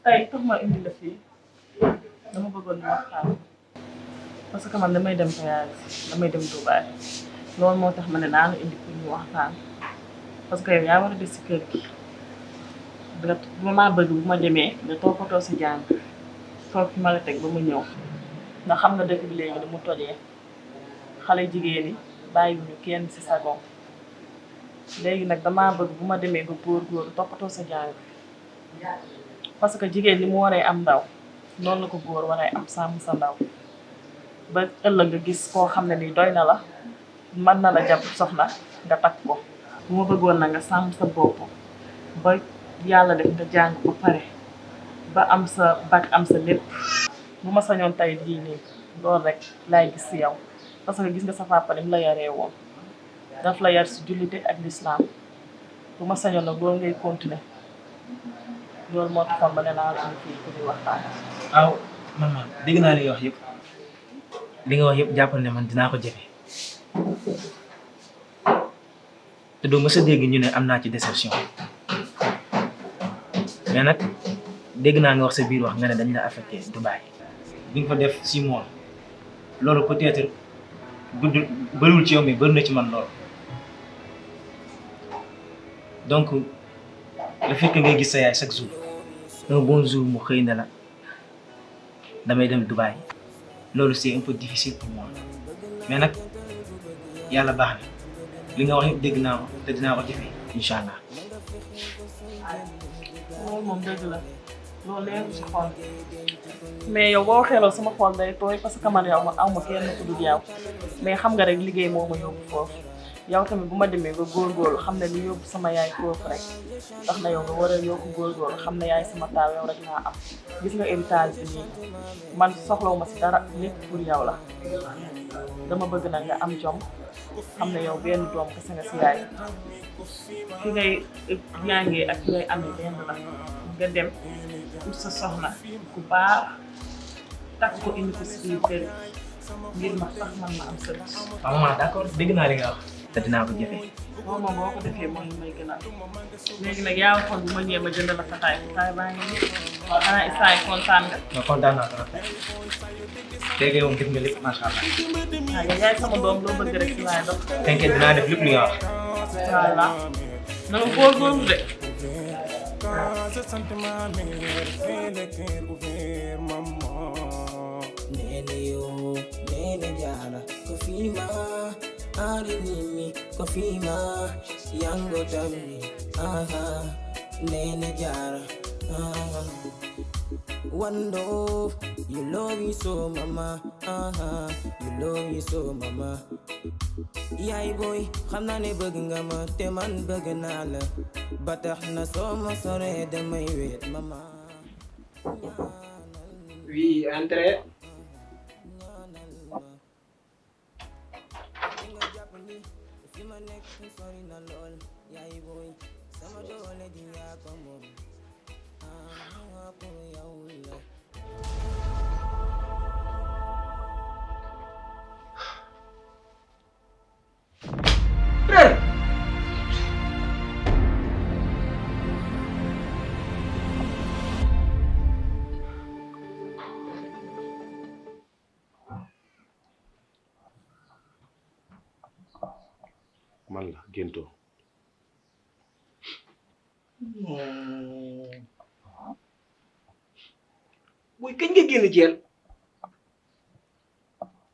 tey tax ma indi la fii dama bëggoon ñu waxtaan parce que man damay dem voyage damay dem Dubaï loolu moo tax ma ne naa la indi pour ñu waxtaan parce que yow yaa war a des si kër gi nga maa bëgg bu ma demee nga toppatoo si jàng toog fi ma la teg ba mu ñëw ndax xam nga dëkk bi léegi ni mu tojee xale jigéen yi bàyyiwuñu kenn si sagon léegi nag damaa bëgg bu ma demee nga góor-góorlu toppatoo sa jàng parce que jigéen ni mu waree am ndaw noonu la ko góor waree am sàmm sa ndaw ba ëllëg nga gis koo xam ne nii doy na la mën na la jàpp soxna nga takk ko bu ma bëggoon na nga sàmm sa bopp ba yàlla def nga jàng ba pare ba am sa bac am sa lépp bu ma sañoon tey lii nii loolu rek laay gis si yow parce que gis nga sa papa ni mu la yaree woon daf la yar si jullite ak lislaam bu ma sañoon nag loolu ngay continuer loolu moo taxoon ba ne naa la am fii pour di waxtaan. waaw maman dégg naa li nga wax yëpp jàppal ne man dinaa ko jëfe te doo mës a dégg ñu ne am naa ci déception mais nag dégg naa nga wax sa biir wax nga ne dañ la affecté Dubaï bi nga fa def 6 mois loolu peut-être bëriwul ci yow mais bëri na ci man loolu donc le fait que ngay gis sa yaay chaque jour un bon jour mu xëy na la damay dem Dubaï loolu c'est un peu difficile pour moi mais nag yàlla baax na li nga wax yëpp dégg naa ko te dinaa ko jëfee incha allah. loolu moom dëgg la loolu leeru si xol mais yow boo waxee loolu sama xol day tooy parce que man yow man aw ma kenn ku dul yow mais xam nga rek liggéey moo ma yóbbu foofu yow tamit bu ma demee ba góorgóorlu xam ne li yóbbu sama yaay foofu rek tax na yow nga war a yokk góorgóorlu xam ne yaay sama taaw yow rek laa am gis nga héritage bi nii man soxlawu ma si dara lépp pour yow la dama bëgg nag nga am jom xam ne yow benn doom kese nga si yaay fi ngay ñaangee ak fi ngay amee benn la nga dem ut sa soxna ku baax takk ko indi ko si biir kër ngir ma tax man ma am sët. waaw maman d'accord dégg naa li nga wax te dinaa ko jëfee. moom moom boo ko defee mooy li may gën a léegi nag yaa waxoon bu ma ñëwee ma jënd la fataay fataay baa ngi nii xanaa instant yi kontaan nga. non kontaan naa trop léegi moom def nga lépp macha allah. waaw yow yaay sama doom loo bëgg rek si laay dox. t'inquiète dinaa def lépp li nga wax. voilà na nga góorgóorlu de. Nene jala kofima arinimi kofima yango dami aha nene jala one love you love me so mama you love me so mama yaay boy xamna ne bëgg nga ma te man bëgg naa la ba tax na soo ma sore damay wéet mama. Oui, entrez. man la Gento. Boy kañ nga génn jeel.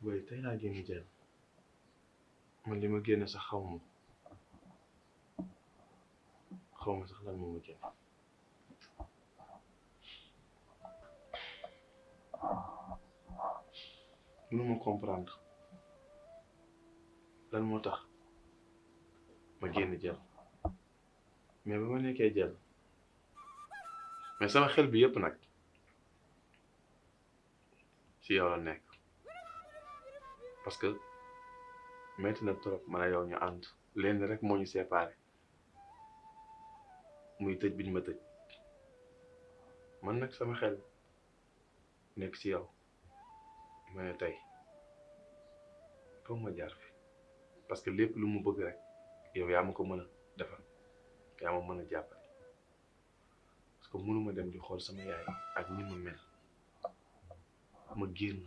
boy tey laa génn jeel man li ma génn sax xaw ma sax lan moo ma génn. mënuma comprendre lan moo tax ma génn jël mais ba ma nekkee jël mais sama xel bi yëpp nag ci yow la nekk parce que metti na trop man a yow ñu ànd lenn rek moo ñu séparé muy tëj bi ñu ma tëj man nag sama xel nekk ci yow ma ne tey foog ma jaar fi parce que lépp lu mu bëgg rek yow yaa ma ko mën a defal yaa ma mën a jàppale parce que que mënuma dem di xool sama yaay ak ni ma mel ma génn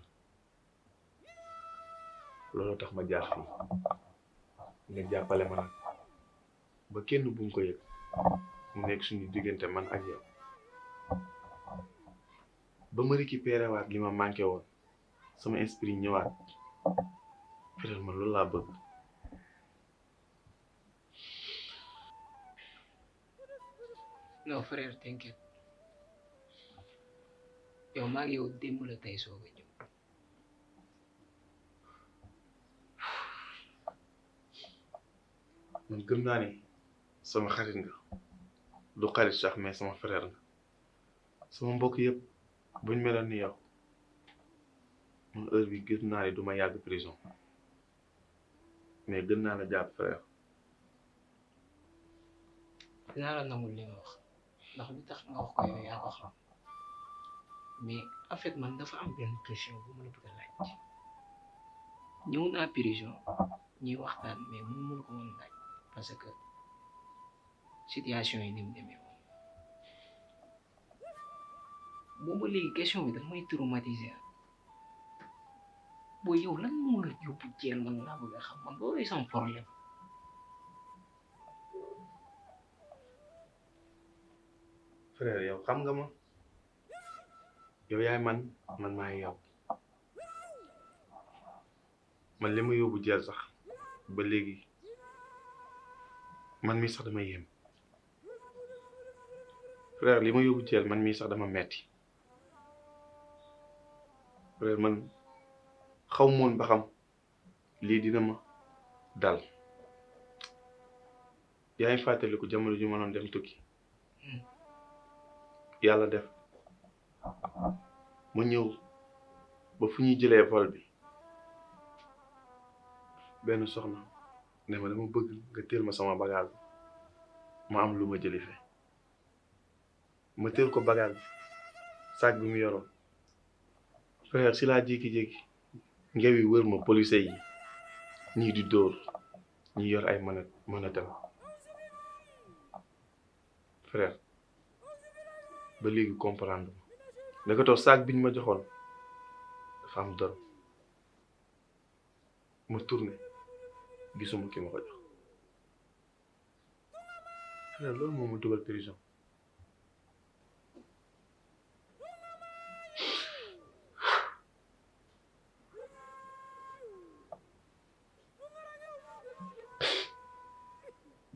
loolu tax ma jaar fii nga jàppale ma nag ba kenn bu mu ko yëg mu nekk suñu diggante man ak yow ba ma récupéré waat li ma manqué woon sama esprit ñëwaat frère man loolu laa bëgg. non frère t'inquiète yow maa ngi yow démb la tey soog a ñëw man gëm naa ni sama xarit nga du xarit sax mais sama frère nga sama mbokk yëpp buñ meloon ni yow man heure bi gëm naa ni du ma yàgg prison mais gën naa la jàpp frère. dinaa la nangul li nga wax ndax li tax nga wax ko yow yaa ko xam mais en fait man dafa am benn question bu ma la bëgg a laaj ñëw naa prison ñuy waxtaan mais mënu ma la ko woon laaj parce que situation yi ni mu demee woon boobu léegi question bi dafa may traumatiser boo yow lan moo la yóbbu jeel man laa bëgg a xam man loolu sama problème. frère yow xam nga ma yow yaay man man maay yow man li ma yóbbu jeel sax ba léegi man mii sax dama yéem frère li ma yóbbu jeel man mii sax dama metti frère man xaw moon ba xam lii dina ma dal yaa ngi fàttaliku jamono ju ma doon dem tukki yàlla def ma ñëw ba fu ñuy jëlee vol bi benn soxna ne ma dama bëgg nga teel ma sama bagage ma am lu ma jëli fe ma teel ko bagage bi sac bi mu yoroon frère si laa jékki-jékki ngew yi wër ma police yi ñii di dóor ñi yor ay mën a frère ba léegi comprendre ma nekkatoo sac biñ ma joxoon dafa am doro ma tourné gisuma ki ma ko jox frère loolu moo ma dugal prison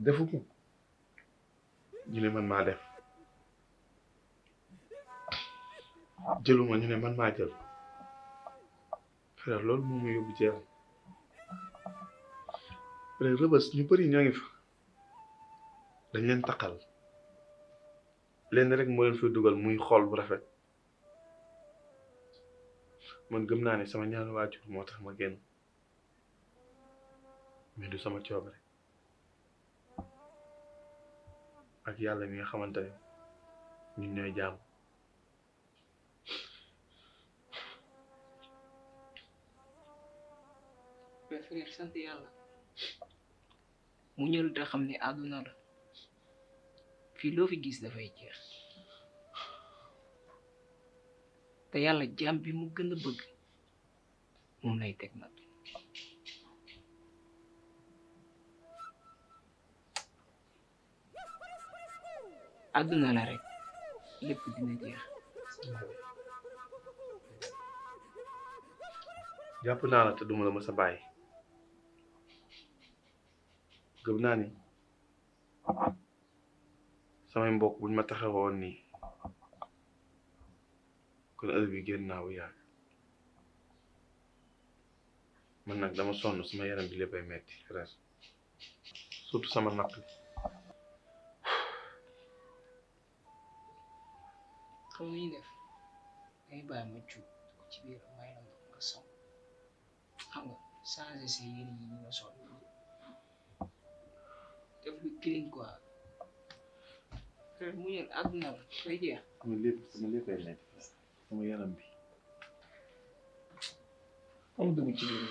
defu ko ñu ne man maa def jëluma ñu ne man maa jël frère loolu moo ma yóbbu jeel frère rëbës ñu bëri ñoo ngi fa dañ leen taqal leen rek moo leen fi dugal muy xool bu rafet man gëm naa ne sama ñaanu waajur moo tax ma génn mais du sama coobare ak yàlla mi nga xamante ne ñun ñooy jaam mais frère sant yàlla mu ñël da xam ne àdduna la fii loo fi gis dafay jeex te yàlla jaam bi mu gën a bëgg moom lay teg nag àdduna la rek lépp dina jeex jàpp naa la te duma la mës a bàyyi gëm naa ni samay mbokk buñ ma taxawoon nii kon heure bi génn naa bu yàgg man nag dama sonn sama yaram bi léppay metti frère surtout sama naq bi xam nga ñuy def dangay bàyyi ma cuub ko ci biir may la nga sol xam nga changé sa yére yi nga sol def lu clean quoi frère mu ñëw àdduna la day jeex sama léppay metti sama yaram bi am dugg ci biir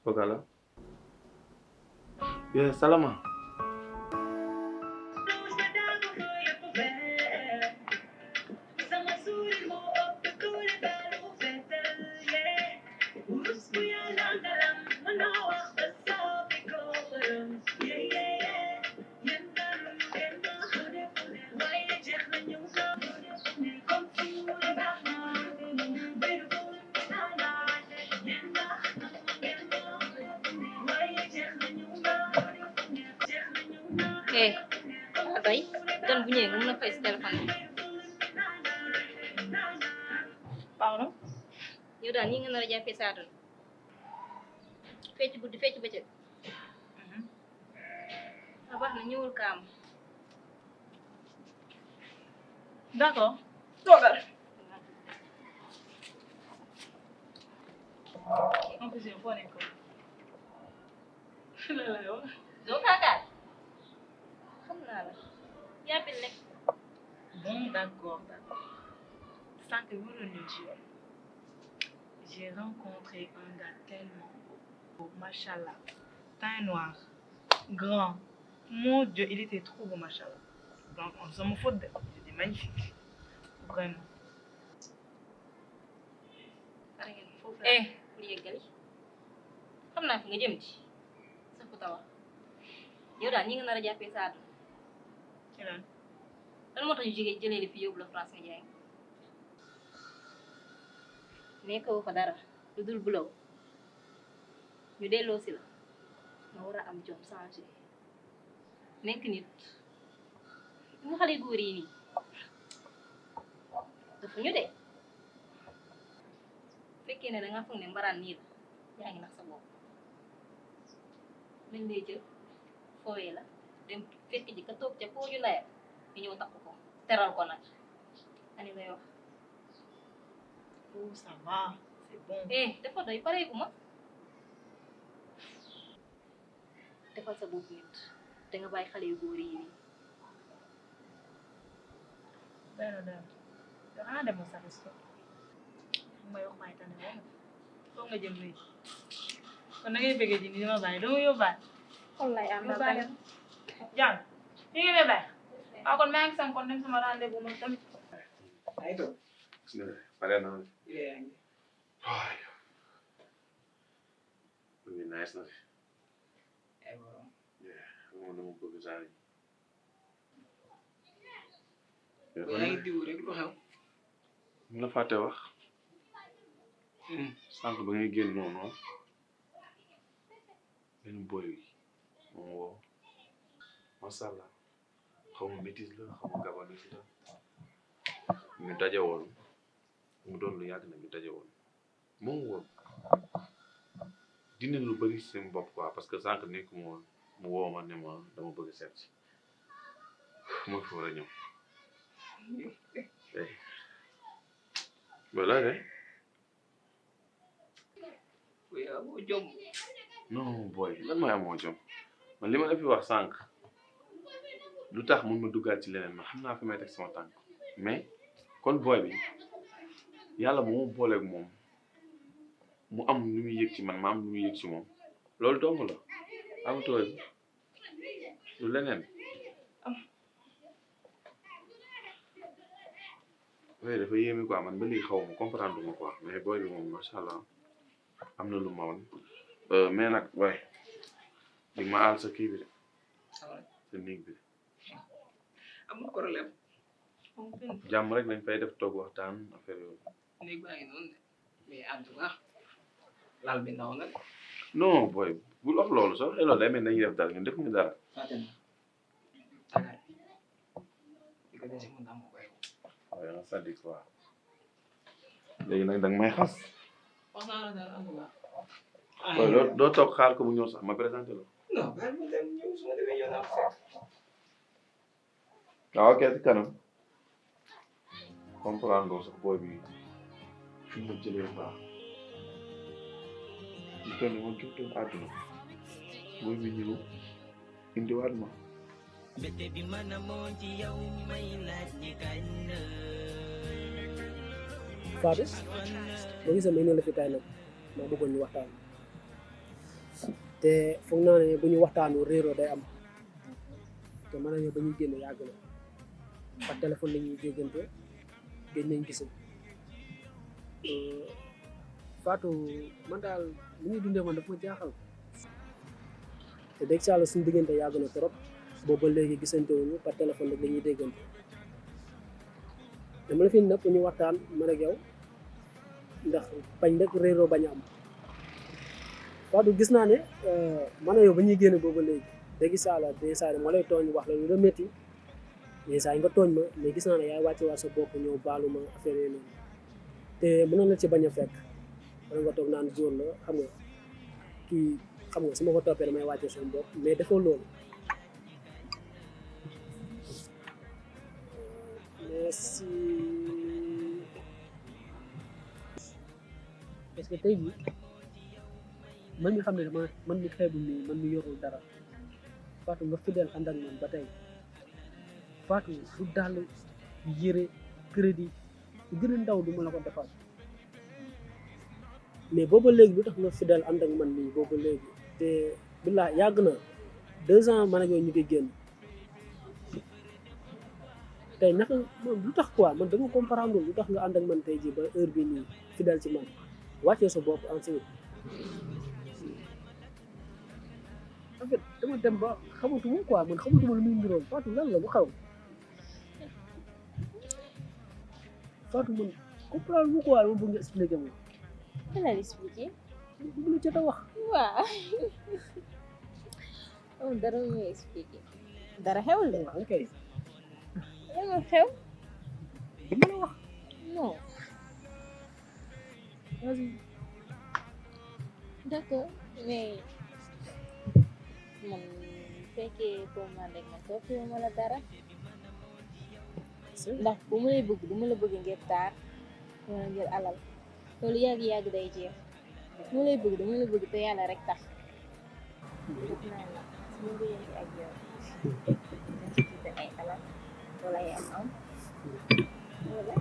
Kokala. Yeah, Salama. Eh, tey gan bu ñëwee nga mën a fay si téléphone bi. Pardon? yow daal nii nga nar a jàppee sa àdduna fecc guddi fecc bëccëg. ah baax na ñëwul kaam. D'accord. Toogal. En plus, yow foo nekkoon. la la yow. doo kaakaar xam naa la yàppil lekk. Bon, d'accord. Sànq bi ma doon ñëw ci yoon. J'ai rencontré un gars tellement beau, machallah. Teint noir, grand. Mon Dieu, il était trop beau, machallah. Donc, ça me faute. Il était magnifique. Vraiment. pare ngeen foofu la. pour yeggali xam naa fi nga jëm ci sa fu tawa yow daal ñi nga nar a jàppee sa àdduna ci lan lan moo tax ñu jógee jëlee li fi yóbbu la France nga jaay nekkoo fa dara lu dul bulow ñu delloo si la nga war a am jom changé nekk nit ñu xale góor yi nii dafa ñu de fekkee ne danga foog ne mbaraan nii la yaa ngi nax sa bopp lañ lay jël foowee la dem fekk ji ka toog ca pooju ndayam ñu ñëw takk ko teral ko nag ani lay wax Oh, ça va, c'est bon. dafa doy pareegu ma defal sa bopp nit te nga bàyyi xale yu góor yi nii Dara. Yow xanaa demoo sa resto. May wax may tane woon. Foog nga jëm léegi. Kon da ngay bëggee ji ni dama bàyyi dama yóbbaale. wallaay am na Yóbbaale. Jàng. Fi nga may bàyyi. Waaw kon maa ngi sam kon dem sama rendez-vous man tamit. ay toog Pare naa. yaa ngi Ay. Lu ngi nice na fi. ay borom Moom dama bëgg saa yi. yaa ngi diw rek lu xew Mu la fàtte wax. Sànq ba ngay génn noonu benn boy bi moom woo masha Allah xaw ma métis la xaw ma gabanais la ñu daje woon mu doon lu yàgg na ñu daje woon moom woo dina lu bëri seen bopp quoi parce que sànq nekk mu woon mu woo ma ne ma dama bëgg seet si mooy fi war a ñëw voilà de yaa boo jom non boy lan mooy amoo jom man li ma la fi wax sànq lu tax mun ma duggaat ci leneen ma xam naa fi may teg sama tànk mais kon boy bi yàlla bu ma booleeg moom mu am lu muy yëg ci man ma am lu muy yëg ci moom loolu dong la amatoo lu leneen oui dafa yéeme quoi man ba léegi xaw ma comprendre ma quoi mais boy bi moom macha allah am na lu ma woon mais nag waaye di ma aal sa kii bi de sa néeg bi amul problème jàmm rek lañ fay def toog waxtaan affaire yooyu néeg baa ngi noonu de mais en tout cas lal bi ndaw na de non boy bul wax loolu sax loolu day mel ni dañuy def dara ñun defuñu dara fàtte na tagal di ko dese mun naa ma koy waaye nga sadi quoi léegi nag danga may xas wax naa la dara en tout cas boy doo toog xaar ko mu ñëw sax ma présenté la non baal ma dem ñëw su ma demee yow naa fekk waaw ok ci kanam comprendre sax boy bi fi mu jëlee baax ñu toll ni ma gëmtoon àdduna boy bi ñëw indiwaat ma mbette bi mën a moon ci yow may laaj ñi kañ la Fatou boo gisee may ne la fi tay nag maa bëggoon ñu waxtaan te foog naa ne bu ñu waxtaanoo réeroo day am te man ak yow ba ñuy génn yàgg na par téléphone la ñuy déggante géej nañ gisee Fatou man daal li ñuy dundee man dafa ma jaaxal te dégg saa la suñu diggante yàgg na trop boobu ba léegi gisante wuñu par téléphone rek la ñuy déggante dama la fi nag ñu waxtaan man ak yow ndax bañ rek réeroo bañ a am Fatou gis naa ne man ak yow ba ñuy génn boobu ba léegi dégg saa la des saa ma lay tooñ wax la lu la métti des saa nga tooñ ma mais gis naa ne yaay wàcce waa sa bopp ñëw baalu ma affaire yooyu noonu te mënoon na ci bañ a fekk wala nga toog naan góor la xam nga kii xam nga su ma ko toppee damay wàcce sama bopp mais defoo loolu merci parce que tey jii man mi xam ne dama man mi xeebu nii man mi yorul dara Fatou nga fidèle ànd ak man ba tey Fatou du dàll yére crédit lu gën a ndaw du ma la ko defal mais booba léegi lu tax nga fidèle ànd ak man nii booba léegi te bilaa yàgg na 2 ans man ak yow ñu ngi génn tey naka moom lu tax quoi man dama comprendre lu tax nga ànd ak man tey jii ba heure bi nii fidèle ci man wàccee sa bopp ensuite en fait dama dem ba xamatuma quoi man xamatuma lu muy mbiroon Fatou lan la bu xaw Fatou man comprendre mu quoi ma bëgg nga expliquer ma. Kan la expliquer. bu la jot a wax. waaw. oh dara muy expliquer. dara xewul de. ok. lan moo xew. du ma la wax. non. vas-y. d'accord mais man fekkee pour man rek man toppee ma la dara. ndax bu ma lay bëgg du ma la bëgg ngir taar wala ngir alal loolu yàgg-yàgg day jeex bu ma lay bëgg dama la bëgg te yàlla rek tax bëgg naa la su ma bëggante ak yow dañ ci jiital ay alal wala ay am wala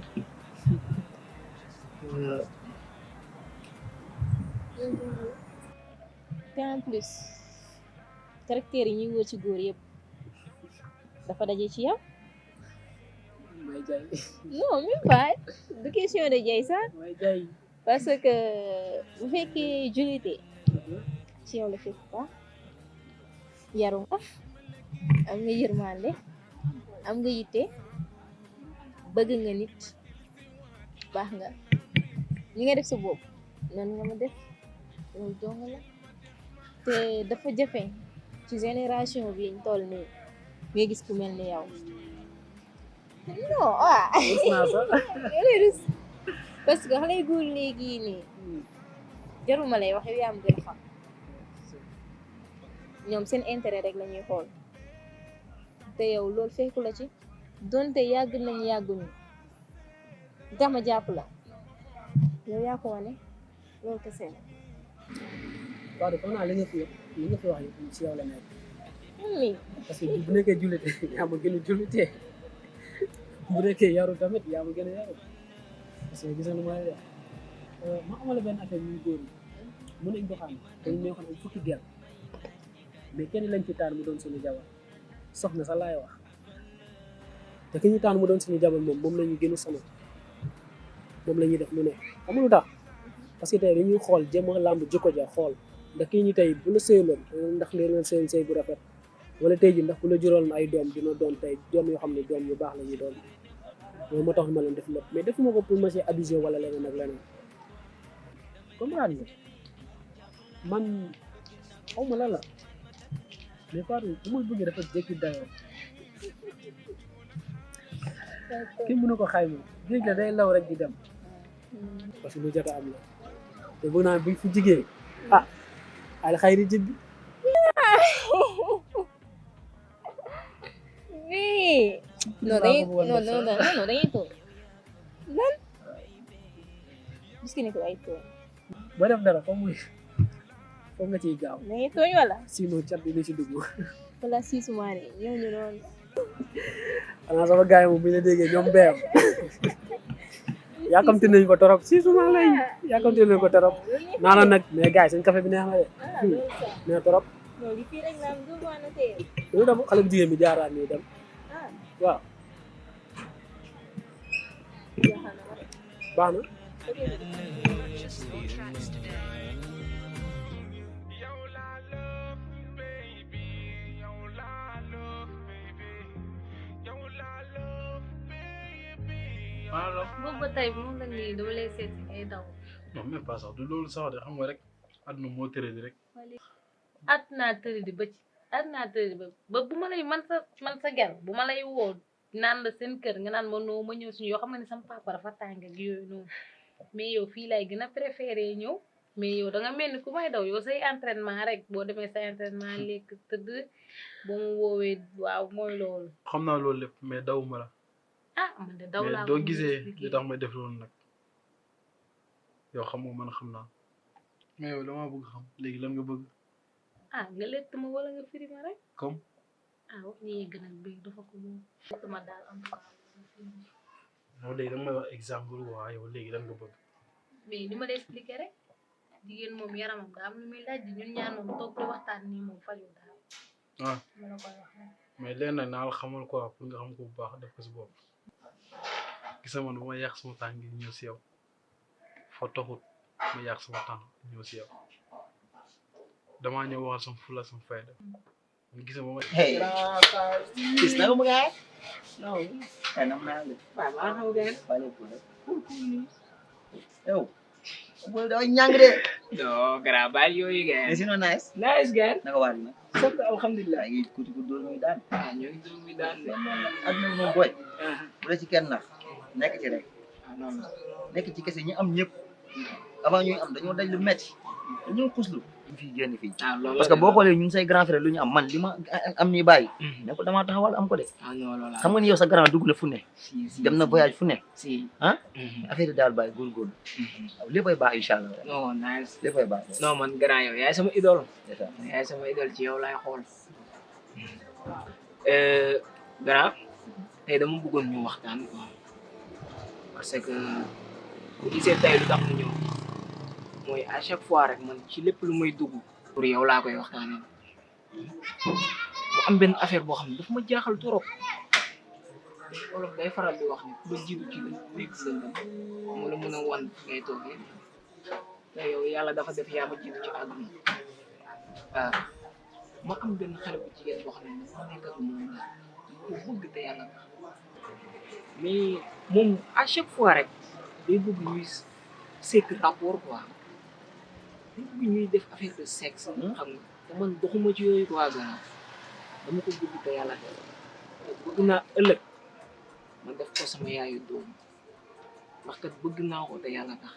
te en plus caractère yi ñuy wër ci góor yëpp dafa daje ci yow. may jaay. non même pas du question de jaay sax may jaay. parce que bu fekkee jullite ci yow la fekk baax yaru nga am nga yërmande am nga yitte bëgg nga nit baax nga ñi nga def sa bopp noonu nga ma def loolu dong la te dafa jafe ci génération bi ñu toll nii nga gis ku mel ni yow. non ah parce que xale yu góor léegi nii jaruma lay wax yow yaa am gën xam ñoom seen intérêt rek la ñuy xool te yow loolu fekku la ci donte yàgg nañ yàgguñu dama jàpp la yow yaa ko wane loolu kese la. waaw de foog naa li nga fi wax yëpp ci yow la nekk. oui. parce que bu nekkee jullite yaa ma gën a jullite bu nekkee yaru tamit yaa ma gën a yaru parce que gis nga lu ma lay wax ma xamal benn affaire ñuy góor yi mën nañ ko xam dañ neexoon am fukki gel mais kenn lañ ci taan mu doon suñu jabar soxna sax laay wax te ki ñu taan mu doon suñu jabar moom la ñu gën a sonal moom la ñuy def lu ne xam nga lu tax parce que tey dañuy xool jéem a làmb jikko ja xool ndax kii ñu tey bu la sëyaloon ndax leen leen sëy sëy bu rafet wala tey ji ndax bu la jural na ay doom dina doon tey doom yoo xam ne doom yu baax la ñuy doon loolu moo tax ma leen def lépp mais defuma ko pour ma ci abuser wala leneen ak leneen comprendre nga man xaw ma lan la mais Fatou bu ma bëggee dafa jékki dayoo kenn mënu ko xayma géej la day law rek di dem parce que lu jot a am la te bëgg naa buñ fi jigéen ah al xayri jibbi oui. non dañuy toog lan gis nga ni ko ay toog. boo def dara foog nga ciy gaaw. dañuy tooñ wala. sinon cat dina ci dugg. wala siisumaane ñëw ñu noonu. xanaa sama gars yi moom bu ñu la déggee ñoom beew yàkkamti nañ ko torop si suma lay yàkkamti nañ ko torop naanoon nag mais gars yi seen café bi neex na de neex torop loolu fii rek naan du mën a tee. ñu dem xale bu jigéen bi jaaraat nii dem waaw baax na alors boobu ba tey moom la nii dama lay seet si ngay daw. non même pas sax du loolu sax de xam nga rek àdduna moo tëree di rek. at naa tëri di ba ci at naa tëri di ba bu ma lay man sa gel bu ma lay woo naan la seen kër nga naan ma noo ma ñëw suñu yoo xam nga ne sama papa dafa tàng ak yooyu noonu mais yow fii lay gën a préféré ñëw mais yow da nga mel ni ku may daw yow say entraînement rek boo demee say entraînement lekk tëdd boo mu woowee waaw mooy loolu. xam naa loolu lépp mais dawuma la. ah man de daw laa mais doo gisee li tax may def loolu nag yow xam nga man xam naa mais yow damaa bëgg xam léegi lan nga bëgg. ah nga lett ma wala nga firi ma rek. comme. ah wax ñi gën a bëgg dafa ko moom. ma daal am yow léegi danga may wax exemple waa yow léegi lan nga bëgg. mais ni ma lay expliquer rek jigéen moom yaramam daa am lu muy laaj ñun ñaan moom toog di waxtaan nii moom fajul daal. ah ma la koy wax rek. mais leen nag naa la xamal quoi pour nga xam ko bu baax def ko si bopp gis nga man bu ma yàq sama temps ngir ñëw si yow fa taxut ma yàq sama temps ñëw si yow damaa ñëw waxal sama fula sama fayda gis nga ba ma. Hey, gis na ko mu gaay? non Nam naa la. waaw maa xaw gën Wala ko la. Yow. Mo daw ñang de. non gara baal yooyu gën Is no nice? nice gën Naka waat na. sant alhamdulilah Ay kuti ku door muy daan. ñoo ngi doon mi daan de Aduna mo boy. Bu la ci kenn nax. Nekk ci rek. non Nekk ci kese ñi am ñëpp. Avant ñuy am dañoo daj lu metti. Dañoo xuslu. Ñu fi génn fii. loolu Parce que boo xoolee ñun say grand frère lu ñu am man li ma am nii bàyyi. Ne ko damaa taxawal am ko de. non loolu Xam nga ni yow sa grand dugg na fu ne. Dem na voyage fu ne. si Ah? Affaire yi daal bàyyi góorgóorlu. Waaw léppay baax incha allah. non nice Léppay baax. non man grand yow yaay sama idole C'est ça. yaay sama idole ci yow laay xool grand tey dama bëggoon ñu waxtaan quoi parce que bu gisee tey lu tax mu ñëw mooy à chaque fois rek man ci lépp lu may dugg pour yow laa koy waxtaanee mu am benn affaire boo xam ne daf ma jaaxal trop wolof day faral di wax ne ku la jiitu ci néeg lëndëm moo la mën a wan ngay toogee te yow yàlla dafa def yaa ma jiitu ci àdduna ma am benn xale bu jigéen boo xam ne dafa nekk ak moom la ko bëgg te yàlla tax mais moom à chaque fois rek day bëgg ñuy sekk rapport quoi day bëgg ñuy def affaire de sexe xam nga te man doxuma ci yooyu quoi gannaaw dama ko bëgg te yàlla tax te bëgg naa ëllëg ma def ko sama yaayu doom parce que bëgg naa ko te yàlla tax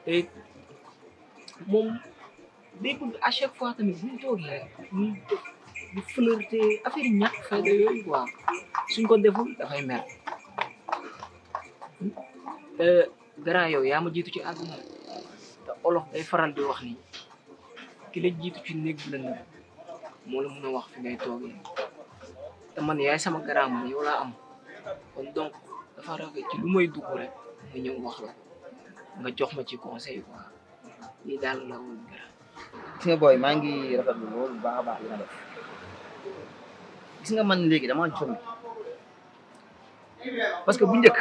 te moom day bëgg à chaque fois tamit bu ñu toogee rek ñuy def di flirter affaire yi ñàkk fayda yooyu quoi suñ ko deful dafay mer te grand yow yaa ma jiitu ci àdduna te olof day faral di wax ni ki la jiitu ci néeg bu lëndëm moo la mën a wax fi ngay toogee te man yaay sama grand man yow laa am kon donc dafa rafet ci lu may dugg rek nga ñëw wax la nga jox ma ci conseil quoi lii daal la woon grand. Gis nga booy maa ngi rafetlu loolu bu baax a baax li nga def gis nga man léegi dama jommi parce que bu njëkk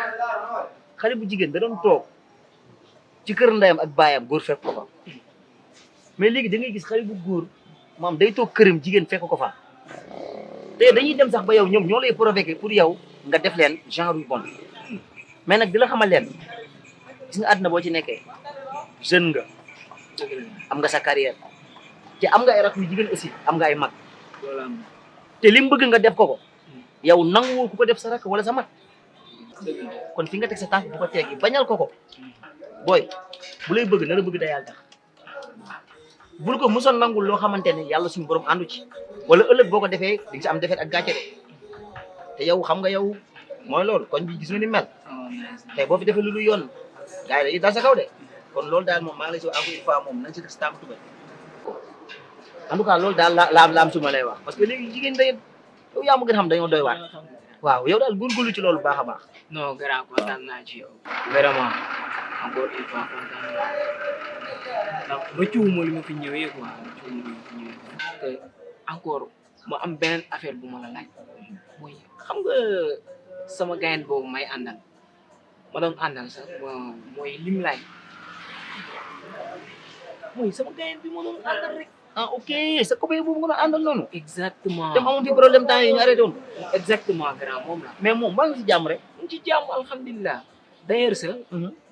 xale bu jigéen da doon toog ci kër ndeyam ak baayam góor fekk ko fa mais léegi da ngay gis xale bu góor maam day toog këram jigéen fekk ko fa te dañuy dem sax ba yow ñoom ñoo lay provoquer pour yow nga def leen genre yu bon mais nag di la xamal leen gis nga àdduna boo ci nekkee jeune nga am nga sa carrière te am nga ay rakk yu jigéen aussi am nga ay mag te li mu bëgg nga def ko yow nanguwul ku ko def sa rakk wala sa mag kon fi nga teg sa tànk bu ko teggi bañal ko booy bu lay bëgg na la bëgg da yàlla tax bul ko musoon nangul loo xamante ne yàlla suñu borom àndu ci wala ëllëg boo ko defee di nga si am defet ak gàcce de te yow xam nga yow mooy loolu koñ bi gis nga ni mel tey boo fi defee lu dul yoon gars yi dañuy dal sa kaw de kon loolu daal moom maa ngi lay si wax encore une fois moom nañ si def si tànk tubay en tout cas loolu daal la am suma lay wax parce que léegi jigéen day yow yaa ma gën a xam dañoo doy waar waaw yow daal góorgóorlu ci loolu baax a baax. non grand kontaan naa ci yow vraiment encore une fois kontaan naa ndax rëccuwuma li ma fi ñëwee quoi rëccuwuma li ma fi ñëwee te encore ma am beneen affaire bu ma la laaj mooy xam nga sama gayen boobu may àndal ma doon àndal sax mooy lim laaj mooy sama gayen bi ma doon àndal rek. ah ok sa copain boobu nga doon àndal noonu. exactement dem amoon fi problème temps yi ñu arrêté woon. exactement grand moom la. mais moom maa ngi si jàmm rek. mu ci jàmm alhamdulilah d'ailleurs sax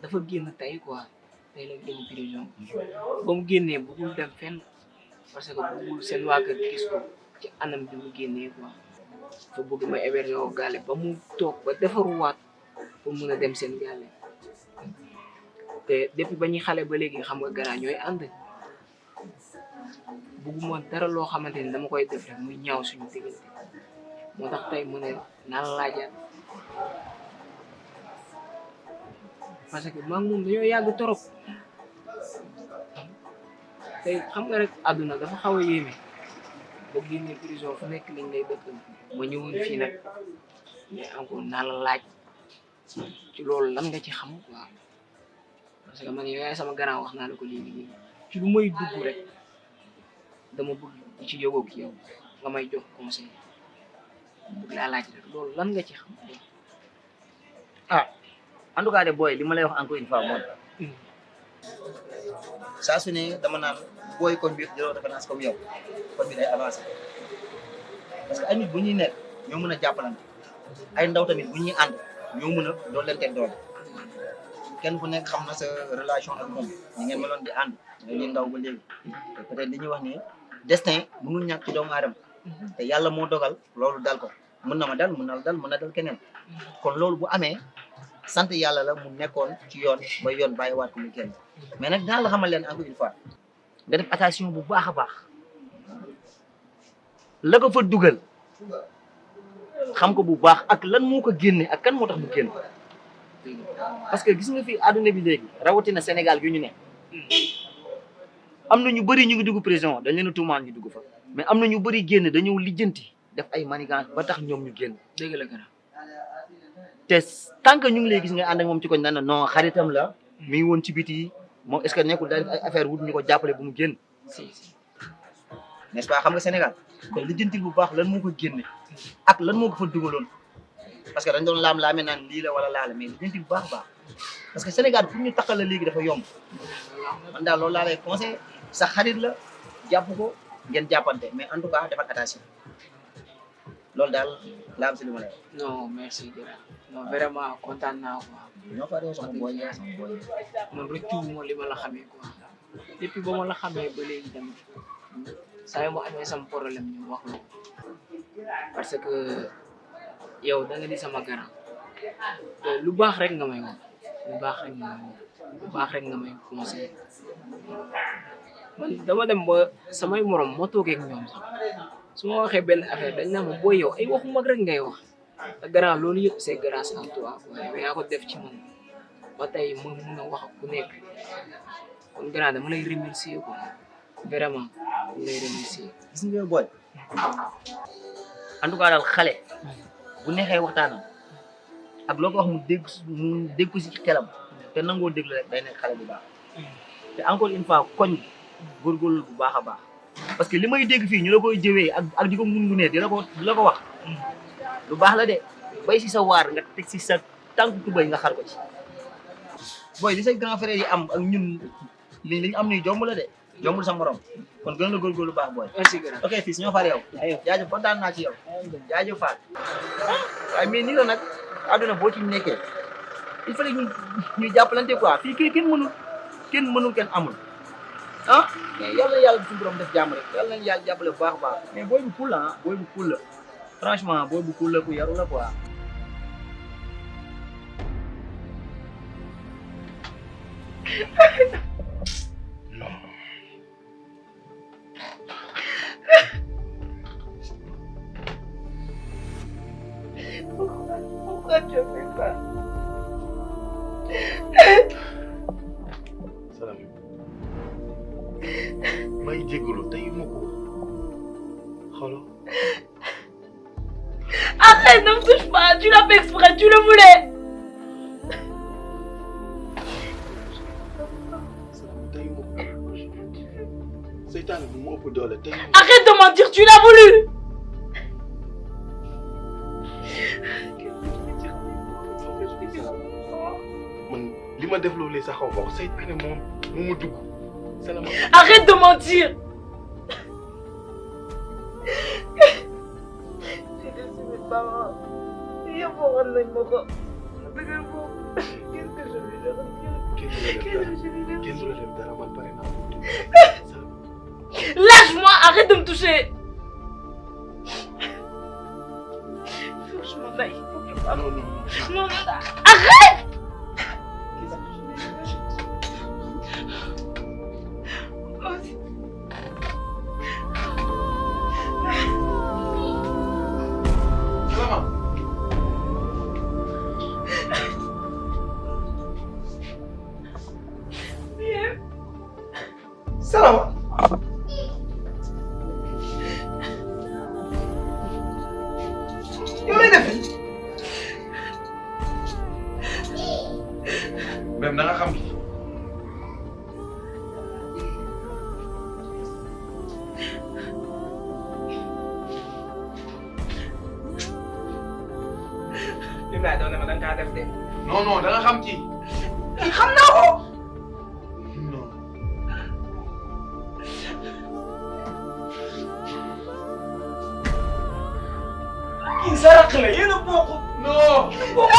dafa génn tey quoi tey la génn prison ba mu génnee bëggul dem fenn parce que bëggul seen waa kër gis ko ci anam bi mu génnee quoi fa bëgg ma héberger ko gàlle ba mu toog ba defaruwaat pour mun a dem seen gàlle te depuis ba ñuy xale ba léegi xam nga gara ñooy ànd bëgguma dara loo xamante ni dama koy def rek muy ñaaw suñu diggante moo tax tey mu ne naa la laajaat parce que maa ngi moom dañoo yàgg torop tey xam nga rek àdduna dafa xaw a yéeme ba génne prison fu nekk liñ lay dëkk ma ñëwoon fii nag mais encore naa la laaj ci loolu lan nga ci xam waaw parce que man yow yaay sama grand wax naa la ko léegi ci lu may dugg rek dama bëgg di ci yóbbu ak yow nga may jox conseil bëgg laa laaj rek loolu lan nga ci xam ah en tout cas de booy li ma lay wax encore une fois moom saa su ne dama naan booy koñ bi jëloo référence comme yow koñ bi day avancé parce que ay nit bu ñuy nekk ñoo mën a jàppalante ay ndaw tamit bu ñuy ànd ñoo mën a doon leen teg doole kenn ku nekk xam na sa relation ak moom ni ngeen meloon di ànd nga ñuy ndaw ba léegi te peut-être li ñuy wax ni destin mënul ñàkk ci doomu aadama te yàlla moo dogal loolu dal ko mën na ma dal mën na la dal mën na dal keneen kon loolu bu amee sant yàlla la mu nekkoon ci yoon ba yoon bàyyiwaat ko muy kenn mais nag dinaa la xamal leen encore une fois nga def attention bu baax a baax la ko fa dugal xam ko bu baax ak lan moo ko génne ak kan moo tax mu génn parce que gis nga fi àdduna bi léegi rawatina Sénégal gi ñu ne am na ñu bëri ñu ngi dugg prison dañ leen a tuumaal ñu dugg fa mais am na ñu bëri génn dañoo lijjanti def ay manigance ba tax ñoom ñu génn dëgg la gën a te tant que ñu ngi lay gis nga ànd ak moom ci koñ naan non xaritam la mi ngi woon ci biti moom est-ce que nekkul daal ay affaire wut ñu ko jàppale bu mu génn si n'est-ce pas xam nga Sénégal kon lijjantil bu baax lan moo ko génne ak lan moo ko fa dugaloon parce que dañ doon laam-laame naan lii la wala laala mais lijjantil bu baax baax parce que Sénégal pour ñu takkal la léegi dafa yomb man daal loolu laa lay conseillé sa xarit la jàpp ko ngeen jàppante mais en tout cas defal attention loolu daal laa am si li ma lay wax. non merci Gara non vraiment kontaan naa quoi. ñoo fa réew sama boy yaa sama boy. man rëccuwuma li ma la xamee quoi depuis ba ma la xamee ba léegi tamit saa yu ma amee sama problème ñu wax la parce que yow da nga di sama grand te lu baax rek nga may wax lu baax rek nga may wax lu baax rek nga may conseillé man dama dem ba samay morom moo toogee ak ñoom sax su ma waxee benn affaire dañ naa ma booy yow ay waxu mag rek ngay wax te grand loolu yëpp c'est grâce à toi quoi yaa ko def ci man ba tey ma mun a wax ak ku nekk kon grand dama lay remercier quoi vraiment dama lay remercier. gis nga boy en tout cas daal xale bu neexee waxtaanam ak loo ko wax mu dégg ko si xelam te nangoo déglu rek day nekk xale bu baax te encore une fois koñ góorgóorlu bu baax a baax parce que li may dégg fii ñu la koy jëwee ak di ko ngungunee di la ko wax lu baax la de bay si sa waar nga teg si sa tànk tubay nga xar ko ci boy li say grand frère yi am ak ñun li ñu am nii jomb la de jombul sa morom kon gën la góorgóorlu baax booy. merci grand ok fii ñoo far yow. jaajëf kontaan naa ci yow. jaajëf Fall. waaye mais nii la nag àdduna boo ci nekkee il fallait ñu jàppalante quoi fii kenn mënul kenn amul ah mais yàlla suñu borom def jàmm rek yàlla nañu yàlla jàppale bu baax a baax mais booy bu cool la ah booy bu cool la franchement booy bu cool la ku yaru la quoi. Pourquoi tu fais pas? Salam. May jégalu tey ma ko xoolal. Arrête, ne me touche pas. Tu l'as fait exprès, tu le voulais. Arrête de mentir, tu l'as voulu. li ma def loolu sax xaw ma ko seytaane moom moo ma dugg. Arrête de mentir. J'ai déçu mes parents. Yëpp waxoon nañ ma ko. Dëgg ko. Qu'est-ce que je vais leur dire? Kenn du la def dara man pare naa. Lâche-moi, arrête de me toucher. Faut que je m'en aille. Faut que je parte. Non, arrête. Salama. yow lay def fii. même da nga xam ki. lim laa doon ne ma da nga kaa def de. non non da nga xam ki. xam naa ko. non. kii sa rakk la yéen a bokk. non.